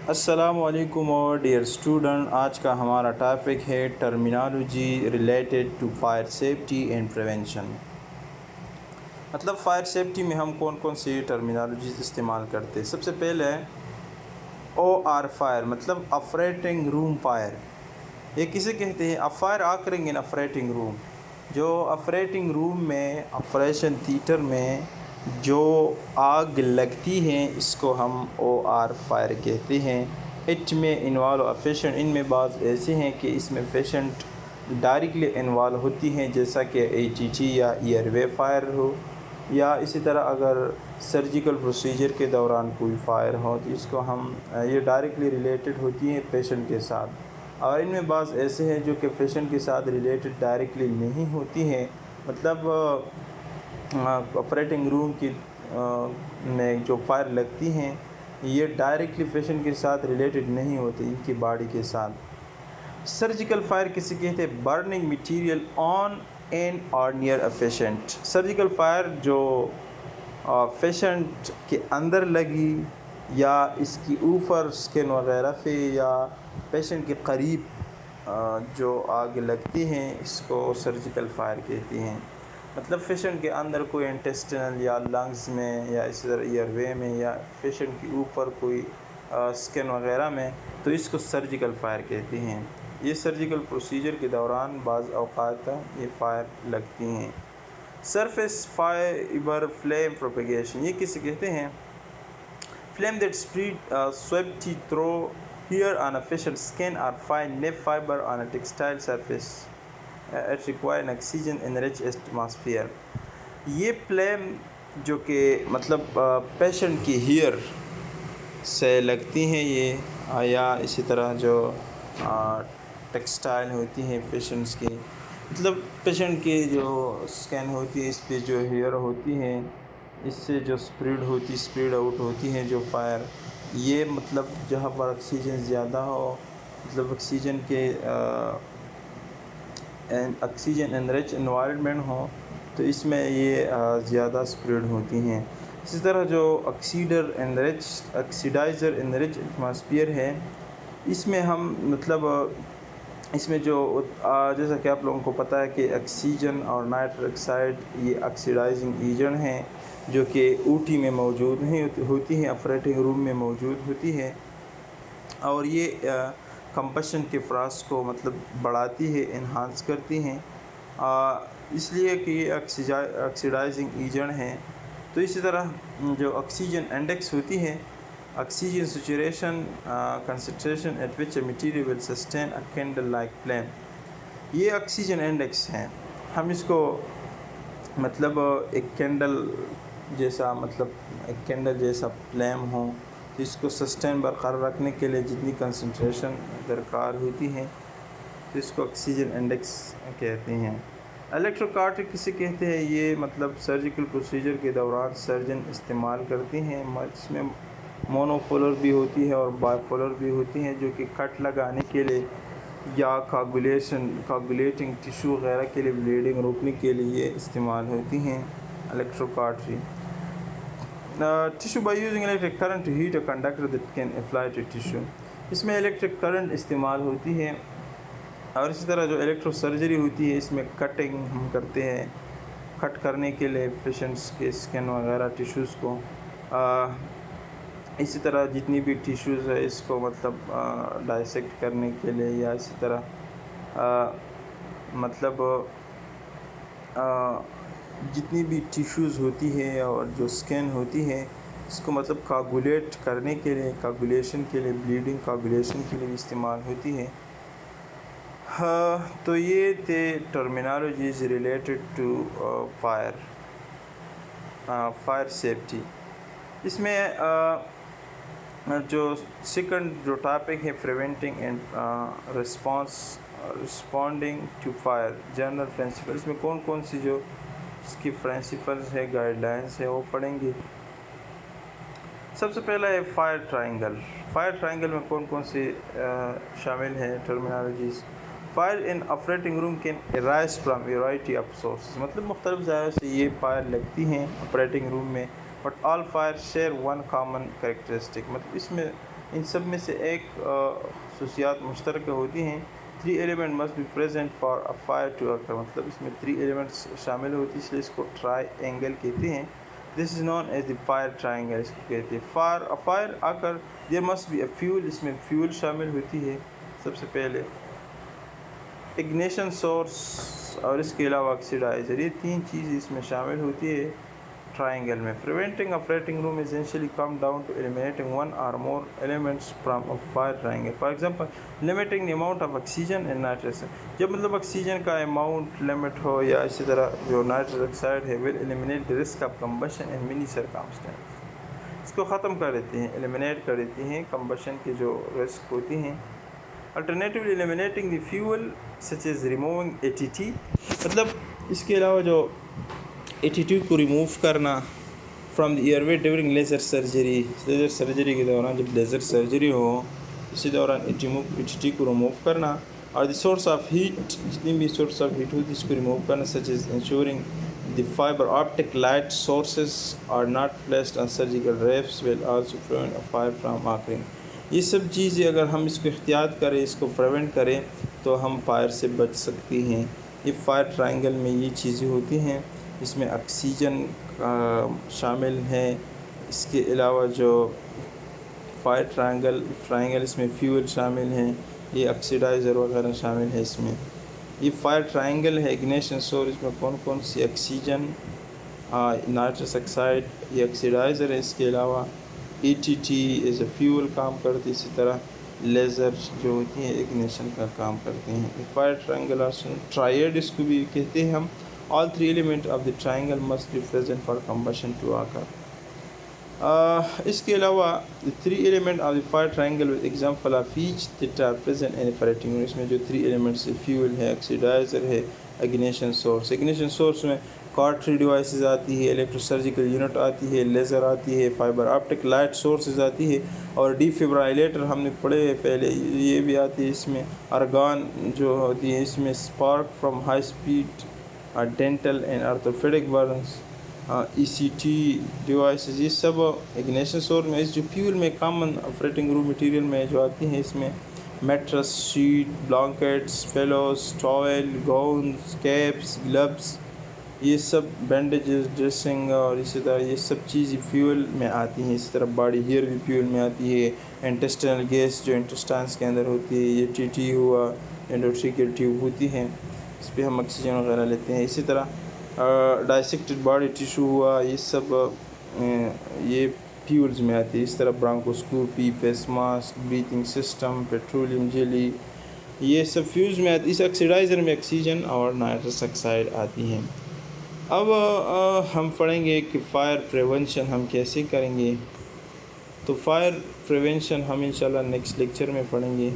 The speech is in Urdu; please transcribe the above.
السلام علیکم اور ڈیئر اسٹوڈنٹ، آج کا ہمارا ٹاپک ہے terminology related to fire safety and prevention. مطلب فائر سیفٹی میں ہم کون کون سی ٹرمینالوجیز استعمال کرتے ہیں۔ سب سے پہلے OR فائر مطلب آپریٹنگ روم فائر، یہ کسے کہتے ہیں؟ فائر آکرنگ ان آپریٹنگ روم، جو آپریٹنگ روم میں آپریشن تھیٹر میں جو آگ لگتی ہیں اس کو ہم OR فائر کہتے ہیں۔ اٹ میں انوالو پیشنٹ، ان میں بعض ایسے ہیں کہ اس میں پیشنٹ ڈائریکٹلی انوالو ہوتی ہیں، جیسا کہ ATT یا ایئر وے فائر ہو، یا اسی طرح اگر سرجیکل پروسیجر کے دوران کوئی فائر ہو تو اس کو ہم یہ ڈائریکٹلی ریلیٹڈ ہوتی ہیں پیشنٹ کے ساتھ۔ اور ان میں بعض ایسے ہیں جو کہ پیشنٹ کے ساتھ ریلیٹڈ ڈائریکٹلی نہیں ہوتی ہیں، مطلب آپریٹنگ روم کی میں جو فائر لگتی ہیں یہ ڈائریکٹلی پیشنٹ کے ساتھ ریلیٹڈ نہیں ہوتی ان کی باڈی کے ساتھ۔ سرجیکل فائر کسے کہتے ہیں؟ برننگ مٹیریل آن اینڈ اور near a patient. Surgical fire جو پیشنٹ کے اندر لگی یا اس کی اوپر اسکن وغیرہ پہ یا پیشنٹ کے قریب جو آگ لگتی ہیں اس کو سرجیکل فائر کہتی ہیں۔ مطلب پیشنٹ کے اندر کوئی انٹسٹینل یا لنگز میں یا اس طرح ایئر وے میں یا پیشنٹ کے اوپر کوئی اسکن وغیرہ میں، تو اس کو سرجیکل فائر کہتے ہیں۔ یہ سرجیکل پروسیجر کے دوران بعض اوقات یہ فائر لگتی ہیں۔ سرفیس فائبر فلیم پروپیگیشن، یہ کسے کہتے ہیں؟ flame that spread swiftly through hair on a patient's skin or fine nerve fiber on a textile surface. It requires an oxygen-enriched atmosphere. یہ فلیم جو کہ مطلب پیشنٹ کی ہیئر سے لگتی ہیں یہ، یا اسی طرح جو ٹیکسٹائل ہوتی ہیں پیشنٹس کی، مطلب پیشنٹ کی جو اسکن ہوتی ہے اس پہ جو ہیئر ہوتی ہیں اس سے جو اسپریڈ آؤٹ ہوتی ہیں جو فائر، یہ مطلب جہاں پر آکسیجن زیادہ ہو، مطلب آکسیجن انرچ انوائرمنٹ ہو تو اس میں یہ زیادہ اسپریڈ ہوتی ہیں۔ اسی طرح جو آکسیڈائزر انرچ ایٹماسفیئر ہے، اس میں ہم مطلب اس میں جو جیسا کہ آپ لوگوں کو پتہ ہے کہ آکسیجن اور نائٹرک آکسائڈ یہ آکسیڈائزنگ ایجنٹ ہیں جو کہ OT میں موجود ہوتی ہیں، آپریٹنگ روم میں موجود ہوتی ہے، اور یہ کمبشن کے پروسیس کو مطلب بڑھاتی ہے، انہانس کرتی ہیں، اس لیے کہ یہ آکسیڈائزنگ ایجنٹ ہیں۔ تو اسی طرح جو آکسیجن انڈیکس ہوتی ہے، oxygen saturation concentration at which a material will sustain a candle like flame, یہ آکسیجن انڈیکس ہیں۔ ہم اس کو مطلب ایک کینڈل جیسا فلیم ہو، اس کو سسٹین برقرار رکھنے کے لیے جتنی کنسنٹریشن درکار ہوتی ہے تو اس کو آکسیجن انڈیکس کہتے ہیں۔ الیکٹروکارٹک کسے کہتے ہیں؟ یہ مطلب سرجیکل پروسیجر کے دوران سرجن استعمال کرتے ہیں، اس میں مونو پولر بھی ہوتی ہے اور بائی پولر بھی ہوتی ہیں، جو کہ کٹ لگانے کے لیے یا کاگولیٹنگ ٹیشو وغیرہ کے لیے بلیڈنگ روکنے کے لیے یہ استعمال ہوتی ہیں۔ Electrocautery tissue by using electric current to heat a conductor that can apply to tissue, اس میں الیکٹرک کرنٹ استعمال ہوتی ہے۔ اور اسی طرح جو الیکٹرو سرجری ہوتی ہے اس میں کٹنگ ہم کرتے ہیں، کٹ کرنے کے لیے پیشنٹس کے اسکن وغیرہ ٹیشوز کو، اسی طرح جتنی بھی ٹیشوز ہے اس کو مطلب ڈائسیکٹ کرنے کے لیے، یا اسی طرح مطلب جتنی بھی ٹیشوز ہوتی ہے اور جو اسکن ہوتی ہے اس کو مطلب کاگولیٹ کرنے کے لیے، کاگولیشن کے لیے، بلیڈنگ کاگولیشن کے لیے بھی استعمال ہوتی ہے۔ تو یہ تھے terminologies related to fire safety. اس میں جو سیکنڈ جو ٹاپک ہے preventing and responding to fire general principle, اس میں کون کون سی جو اس کی پرنسپلز ہے، گائیڈ لائنس ہے، وہ پڑھیں گے۔ سب سے پہلا ہے فائر ٹرائنگل۔ فائر ٹرائنگل میں کون کون سی شامل ہیں terminologies? Fire in operating room can arise from variety of sources, مطلب مختلف ذرائع سے یہ فائر لگتی ہیں آپریٹنگ روم میں، but all fire share one common characteristic, مطلب اس میں ان سب میں سے ایک خصوصیات مشترکہ ہوتی ہیں. 3 element must be present for a fire to occur, مطلب اس میں 3 ایلیمنٹس شامل ہوتی ہیں، اس لیے اس کو ٹرائی اینگل کہتے ہیں. This is known as the fire triangle, اس کو کہتے ہیں. For a fire occur there must be a fuel, اس میں فیول شامل ہوتی ہے سب سے پہلے، اگنیشن سورس اور اس کے علاوہ آکسیڈائزر. یہ 3 چیز اس میں شامل ہوتی ہے ٹرائنگل میں. Preventing operating room essentially come down to eliminating one or more elements from a fire triangle. For example limiting the amount of oxygen and nitrous, جب مطلب آکسیجن کا اماؤنٹ لمٹ ہو، یا اسی طرح جو نائٹرس آکسائڈ ہے will eliminate the risk of combustion in many circumstance, اس کو ختم کر دیتے ہیں، ایلیمینیٹ کر دیتے ہیں کمبشن کی جو رسک ہوتی ہیں. Alternatively eliminating the fuel such as removing ATT، مطلب اس کے علاوہ جو ATT کو ریموو کرنا from the airway during laser surgery, laser surgery کے دوران جب لیزر سرجری ہو اسی دوران ATT کو ریموو کرنا، اور دی سورس آف ہیٹ، جتنی بھی سورس آف ہیٹ ہوتی ہے اس کو ریموو کرنا، such as ensuring the fibre optic light sources are not placed on surgical wraps will also prevent a fire from occurring. یہ سب چیزیں اگر ہم اس کو احتیاط کریں، اس کو پریونٹ کریں تو ہم فائر سے بچ سکتی ہیں. یہ فائر ٹرائنگل میں یہ چیزیں ہوتی ہیں، اس میں آکسیجن شامل ہیں، اس کے علاوہ جو فائر ٹرائنگل اس میں فیول شامل ہیں، یہ آکسیڈائزر وغیرہ شامل ہے اس میں. یہ فائر ٹرائنگل ہے. اگنیشن سورس میں کون کون سی؟ آکسیجن، نائٹرس آکسائڈ، یہ آکسیڈائزر ہے. اس کے علاوہ ATT ایز اے فیول کام کرتی، اسی طرح لیزر جو ہوتی ہیں اگنیشن کا کام کرتے ہیں. فائر ٹرائنگل ٹرائیڈ اس کو بھی کہتے ہیں ہم. All 3 element of the triangle must be present for combustion to occur. اس کے علاوہ 3 element of the fire triangle with example of each that are present in operating room. اس میں جو 3 ایلیمنٹس فیول ہے، آکسیڈائزر ہے، اگنیشن سورس. اگنیشن سورس میں کارٹری ڈیوائسز آتی ہے، الیکٹرو سرجیکل یونٹ آتی ہے، لیزر آتی ہے، فائبر آپٹک لائٹ سورسز آتی ہے، اور ڈی فیبرائلیٹر ہم نے پڑھے پہلے، یہ بھی آتی ہے. اس میں ارگان جو ہوتی ہے، اس میں spark from high speed dental and orthopaedic burns, ECT devices, یہ سب اگنیشن سورس میں. اس جو فیول میں کامن آپریٹنگ روم مٹیریل میں جو آتی ہیں، اس میں mattress, sheet, blankets, pillows, towel, gowns, caps, gloves, یہ سب بینڈیجز، ڈریسنگ، اور اسی طرح یہ سب چیزیں فیول میں آتی ہیں. اسی طرح باڈی ہیئر بھی فیول میں آتی ہے. انٹسٹینل گیس جو انٹسٹائنس کے اندر ہوتی ہے، یہ TT ہوا، انڈوٹریکل ٹیوب ہوتی ہیں، اس پہ ہم آکسیجن وغیرہ لیتے ہیں. اسی طرح ڈائسیکٹڈ باڈی ٹیشو ہوا، یہ سب یہ فیولز میں آتی ہے. اس طرح bronchoscopy, face mask, breathing system, petroleum jelly, یہ سب فیولز میں آتی ہے. اس آکسیڈائزر میں آکسیجن اور نائٹرس آکسائڈ آتی ہیں. اب ہم پڑھیں گے کہ فائر پریونشن ہم کیسے کریں گے. تو فائر پریونشن ہم انشاءاللہ نیکسٹ لیکچر میں پڑھیں گے.